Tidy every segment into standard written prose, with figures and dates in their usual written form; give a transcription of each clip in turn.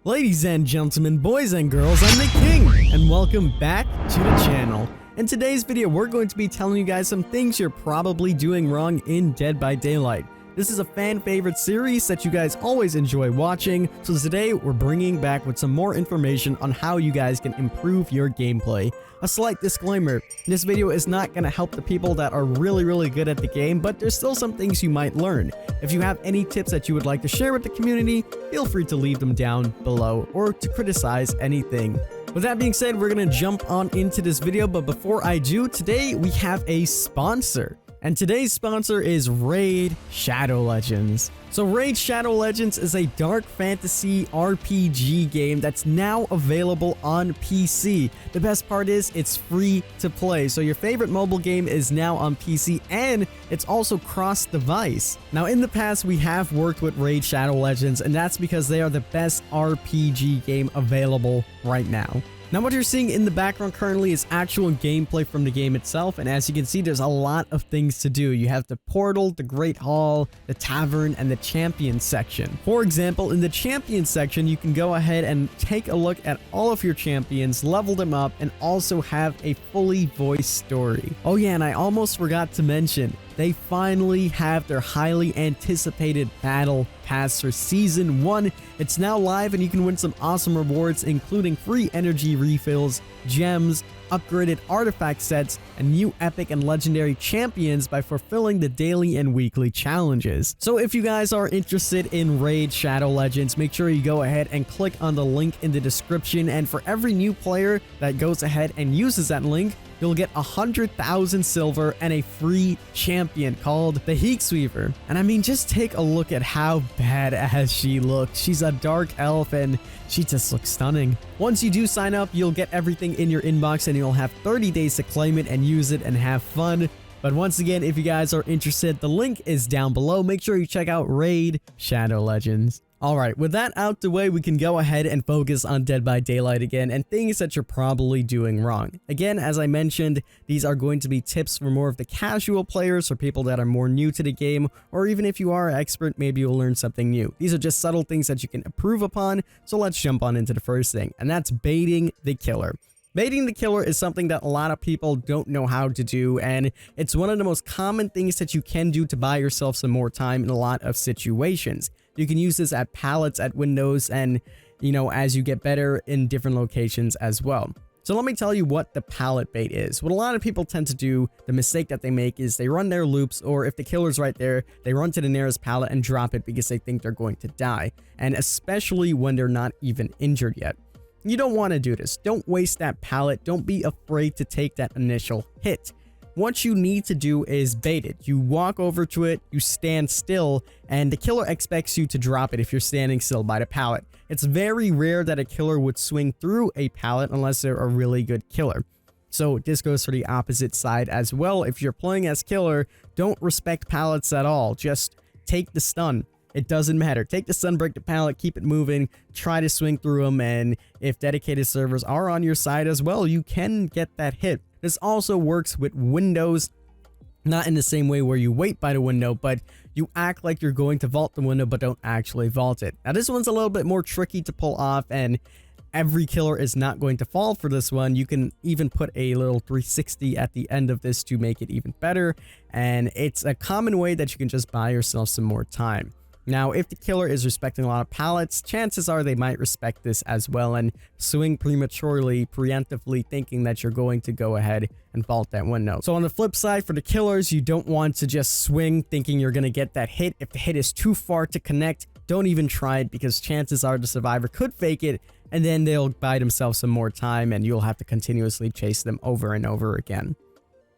Ladies and gentlemen, boys and girls, I'm the King, and welcome back to the channel. In today's video, we're going to be telling you guys some things you're probably doing wrong in Dead by Daylight. This is a fan favorite series that you guys always enjoy watching, so today we're bringing back with some more information on how you guys can improve your gameplay. A slight disclaimer, this video is not going to help the people that are really good at the game, but there's still some things you might learn. If you have any tips that you would like to share with the community, feel free to leave them down below or to criticize anything. With that being said, we're going to jump on into this video, but before I do, today we have a sponsor. And today's sponsor is Raid Shadow Legends. So Raid Shadow Legends is a dark fantasy RPG game that's now available on PC. The best part is it's free to play. So your favorite mobile game is now on PC and it's also cross-device. Now in the past we have worked with Raid Shadow Legends and that's because they are the best RPG game available right now. Now what you're seeing in the background currently is actual gameplay from the game itself, and as you can see there's a lot of things to do. You have the portal, the Great Hall, the tavern, and the champion section. For example, in the champion section you can go ahead and take a look at all of your champions, level them up, and also have a fully voiced story. Oh yeah, and I almost forgot to mention, they finally have their highly anticipated battle pass for season 1. It's now live and you can win some awesome rewards including free energy refills, gems, upgraded artifact sets, and new epic and legendary champions by fulfilling the daily and weekly challenges. So if you guys are interested in Raid Shadow Legends, make sure you go ahead and click on the link in the description, and for every new player that goes ahead and uses that link, you'll get 100,000 silver and a free champion called the Heat Sweeper. And I mean, just take a look at how badass she looks. She's a dark elf and she just looks stunning. Once you do sign up, you'll get everything in your inbox and you'll have 30 days to claim it and use it and have fun. But once again, if you guys are interested, the link is down below. Make sure you check out Raid Shadow Legends. Alright, with that out the way, we can go ahead and focus on Dead by Daylight again and things that you're probably doing wrong. Again, as I mentioned, these are going to be tips for more of the casual players or people that are more new to the game, or even if you are an expert, maybe you'll learn something new. These are just subtle things that you can improve upon, so let's jump on into the first thing, and that's baiting the killer. Baiting the killer is something that a lot of people don't know how to do, and it's one of the most common things that you can do to buy yourself some more time in a lot of situations. You can use this at pallets, at windows, and, you know, as you get better in different locations as well. So let me tell you what the pallet bait is. What a lot of people tend to do, the mistake that they make is they run their loops, or if the killer's right there, they run to the nearest pallet and drop it because they think they're going to die. And especially when they're not even injured yet. You don't want to do this. Don't waste that pallet. Don't be afraid to take that initial hit. What you need to do is bait it. You walk over to it, you stand still, and the killer expects you to drop it if you're standing still by the pallet. It's very rare that a killer would swing through a pallet unless they're a really good killer. So this goes for the opposite side as well. If you're playing as killer, don't respect pallets at all. Just take the stun. It doesn't matter. Take the stun, break the pallet, keep it moving, try to swing through them, and if dedicated servers are on your side as well, you can get that hit. This also works with windows, not in the same way where you wait by the window, but you act like you're going to vault the window but don't actually vault it. Now this one's a little bit more tricky to pull off, and every killer is not going to fall for this one. You can even put a little 360 at the end of this to make it even better, and it's a common way that you can just buy yourself some more time. Now, if the killer is respecting a lot of pallets, chances are they might respect this as well and swing prematurely, preemptively, thinking that you're going to go ahead and vault that window. So on the flip side, for the killers, you don't want to just swing thinking you're going to get that hit. If the hit is too far to connect, don't even try it because chances are the survivor could fake it and then they'll buy themselves some more time and you'll have to continuously chase them over and over again.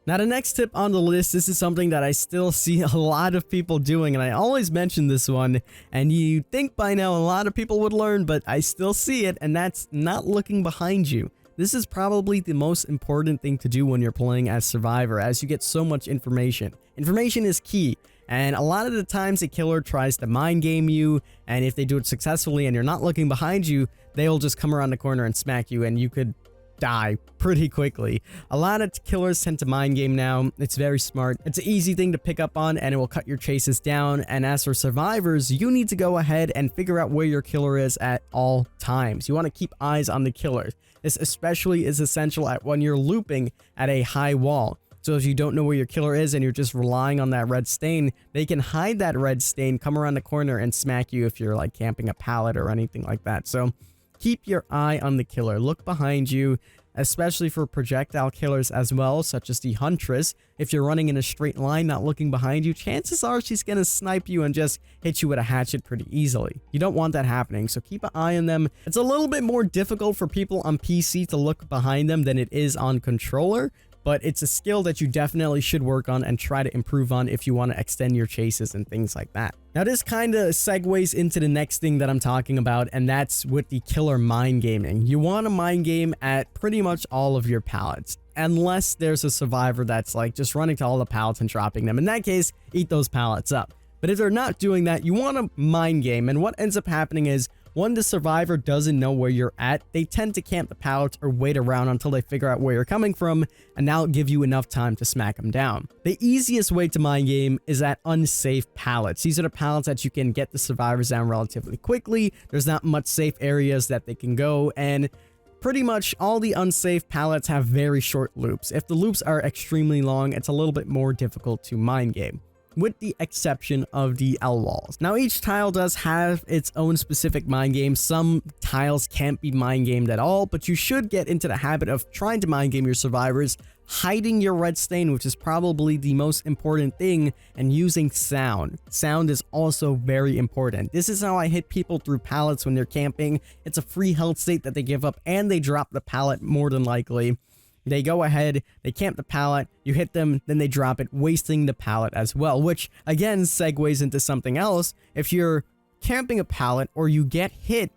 Now the next tip on the list, this is something that I still see a lot of people doing, and I always mention this one, and you think by now a lot of people would learn, but I still see it, and that's not looking behind you. This is probably the most important thing to do when you're playing as Survivor, as you get so much information. Information is key, and a lot of the times a killer tries to mind game you, and if they do it successfully and you're not looking behind you, they'll just come around the corner and smack you, and you could die pretty quickly. A lot of killers tend to mind game now. It's very smart. It's an easy thing to pick up on, and it will cut your chases down. And as for survivors, you need to go ahead and figure out where your killer is at all times. You want to keep eyes on the killer. This especially is essential when you're looping at a high wall. So if you don't know where your killer is and you're just relying on that red stain, they can hide that red stain, come around the corner, and smack you if you're like camping a pallet or anything like that. So keep your eye on the killer. Look behind you, especially for projectile killers as well, such as the Huntress. If you're running in a straight line, not looking behind you, chances are she's going to snipe you and just hit you with a hatchet pretty easily. You don't want that happening, so keep an eye on them. It's a little bit more difficult for people on PC to look behind them than it is on controller, but it's a skill that you definitely should work on and try to improve on if you want to extend your chases and things like that. Now, this kind of segues into the next thing that I'm talking about, and that's with the killer mind gaming. You want to mind game at pretty much all of your pallets, unless there's a survivor that's like just running to all the pallets and dropping them. In that case, eat those pallets up. But if they're not doing that, you want to mind game, and what ends up happening is when the survivor doesn't know where you're at, they tend to camp the pallets or wait around until they figure out where you're coming from, and that'll give you enough time to smack them down. The easiest way to mind game is at unsafe pallets. These are the pallets that you can get the survivors down relatively quickly. There's not much safe areas that they can go, and pretty much all the unsafe pallets have very short loops. If the loops are extremely long, it's a little bit more difficult to mind game, with the exception of the L walls. Now, each tile does have its own specific mind game. Some tiles can't be mind gamed at all, but you should get into the habit of trying to mind game your survivors, hiding your red stain, which is probably the most important thing, and using sound. Sound is also very important. This is how I hit people through pallets when they're camping. It's a free health state that they give up, and they drop the pallet more than likely. They go ahead, they camp the pallet, you hit them, then they drop it, wasting the pallet as well, which again segues into something else. If you're camping a pallet or you get hit,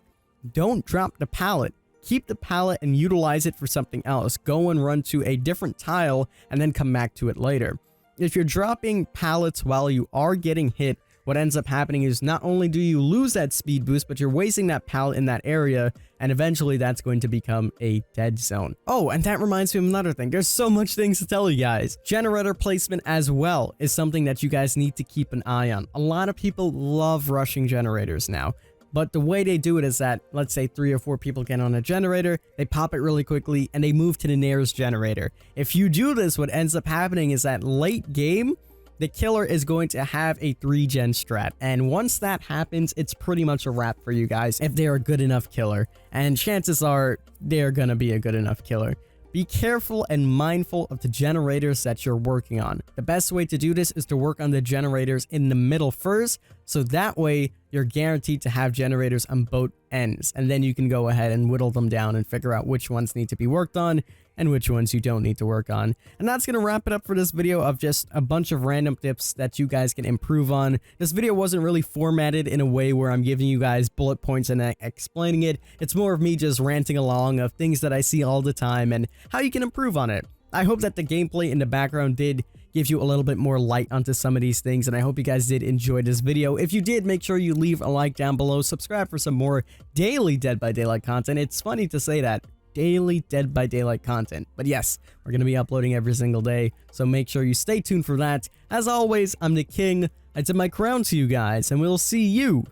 don't drop the pallet. Keep the pallet and utilize it for something else. Go and run to a different tile and then come back to it later. If you're dropping pallets while you are getting hit, what ends up happening is not only do you lose that speed boost, but you're wasting that pallet in that area, and eventually that's going to become a dead zone. Oh, and that reminds me of another thing. There's so much things to tell you guys. Generator placement as well is something that you guys need to keep an eye on. A lot of people love rushing generators now, but the way they do it is that, let's say 3 or 4 people get on a generator, they pop it really quickly, and they move to the nearest generator. If you do this, what ends up happening is that late game, the killer is going to have a 3-gen strat, and once that happens, it's pretty much a wrap for you guys if they're a good enough killer, and chances are they're gonna be a good enough killer. Be careful and mindful of the generators that you're working on. The best way to do this is to work on the generators in the middle first, so that way you're guaranteed to have generators on both ends, and then you can go ahead and whittle them down and figure out which ones need to be worked on and which ones you don't need to work on. And that's going to wrap it up for this video of just a bunch of random tips that you guys can improve on. This video wasn't really formatted in a way where I'm giving you guys bullet points and explaining it. It's more of me just ranting along of things that I see all the time and how you can improve on it. I hope that the gameplay in the background did give you a little bit more light onto some of these things, and I hope you guys did enjoy this video. If you did, make sure you leave a like down below, subscribe for some more daily Dead by Daylight content. It's funny to say that, daily Dead by Daylight content, but yes, we're going to be uploading every single day, so make sure you stay tuned for that. As always, I'm the King. I tip my crown to you guys, and we'll see you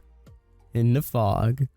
in the fog.